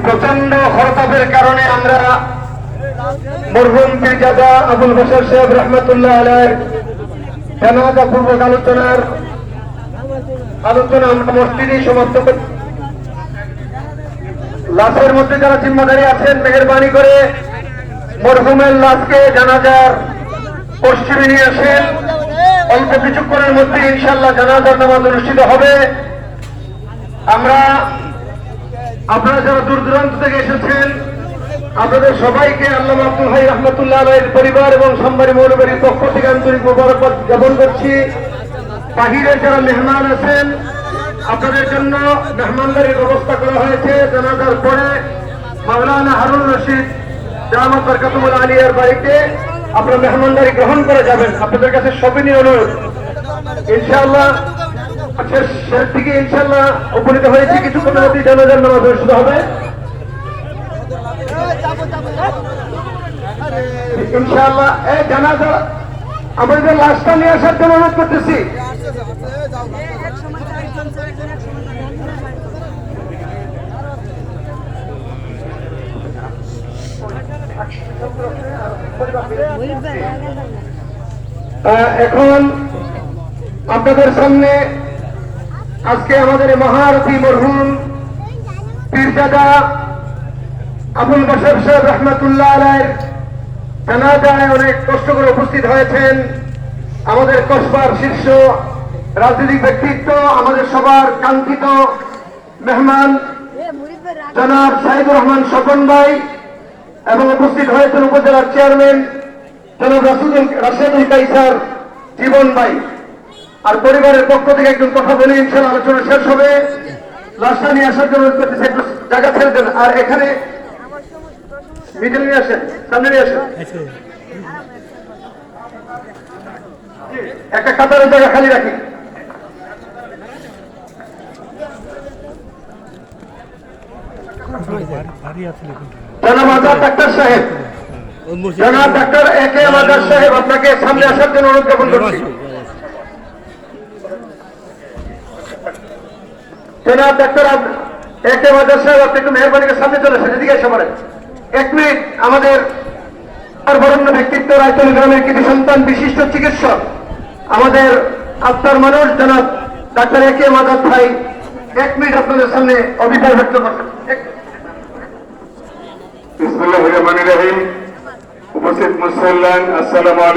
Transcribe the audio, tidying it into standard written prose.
প্রচন্ড হরতাপের কারণে আমরা মরহুম পীরজাদা আবুল বাশার সাহেব রহমতুল্লাহ আলাইহির জানাজা পূর্বক আলোচনা আমরা মসজিদে সমাপ্ত করি। লাশের মধ্যে যারা জিম্মাদারি আছেন, মেহেরবানি করে মরহুমের লাশকে জানাজার পশ্চিমে নিয়ে আসেন। অল্প কিছুক্ষণের মধ্যে ইনশাআল্লাহ জানাজার নামাজ অনুষ্ঠিত হবে। আপনারা যারা দূর দূরান্ত থেকে এসেছেন, আপনাদের সবাইকে আল্লামা আব্দুল হাই রহমতুল্লাহ আলাইহির পরিবার এবং সম্মানী মৌলভীর পক্ষ থেকে আন্তরিক মোবারকবাদ জ্ঞাপন করছি। বাহিরের যারা মেহমান আছেন, আপনাদের জন্য মেহমানদারির ব্যবস্থা করা হয়েছে। জানাজার পরে মাওলানা হারুন রশিদ জামাত বরকাতুল আলিয়ার বাড়িতে আপনারা মেহমানদারি গ্রহণ করে যাবেন। আপনাদের কাছে সবিনী অনুরোধ, ইনশাআল্লাহ শেষ দিকে ইনশাআল্লাহ উপনীত হয়েছে। কিছুক্ষণের মধ্যে জানাজার নামাজ অনুষ্ঠিত হবে ইনশাআল্লাহ। এই জানাজা আমাদের লাশটা নিয়ে আসার জন্য অনুরোধ করতেছি। এখন আপনাদের সামনে আজকে আমাদের মহারথী মরহুম পীরজাদা আবুল বাশার সাহেব রহমতুল্লাহ আলাইহির জানাজায় অনেক কষ্ট করে উপস্থিত হয়েছেন আমাদের কসবার শীর্ষ রাজনৈতিক ব্যক্তিত্ব, আমাদের সবার কাঙ্ক্ষিত মেহমান জনাব সাইদুর রহমান স্বপন ভাই, এবং উপস্থিত হয়েছেন উপজেলার চেয়ারম্যান জনাব রাশেদুল কাইসার জীবন ভাই। আর পরিবারের পক্ষ থেকে একজন কথা বলে ইনশাআল্লাহ আলোচনা শেষ হবে। লাশটা নিয়ে আসার জন্য করতেছে, একটু জায়গা ছেড়ে দেন। আর এখানে মিডিল নিয়ে আসেন, সামনে নিয়ে আসেন, একটা কাতারের জায়গা খালি রাখি। জনাব আজাদ ডাক্তার সাহেব, জনাব ডাক্তার একে এম আজাদ সাহেব, আপনাকে সামনে আসার জন্য অনুরোধ জ্ঞাপন করছি। জনাব ডাক্তার একে এম আজাদ সাহেব, আপনি একটু মেহরবানি করে সামনে চলে আসেন, এদিকে এসে পড়েন। 1 মিনিট। আমাদের বরেণ্য ব্যক্তিত্ব, রায়তলী গ্রামের কৃতি সন্তান, বিশিষ্ট চিকিৎসক, আমাদের আত্মার মানুষ জনাব ডাক্তার একে এম আজাদ ভাই 1 মিনিট আপনাদের সামনে অভিপ্রায় ব্যক্ত করছেন। বিসমিল্লাহির রহমানির রহিম। উপস্থিত মুসল্লান, আসসালামু আলাইকুম।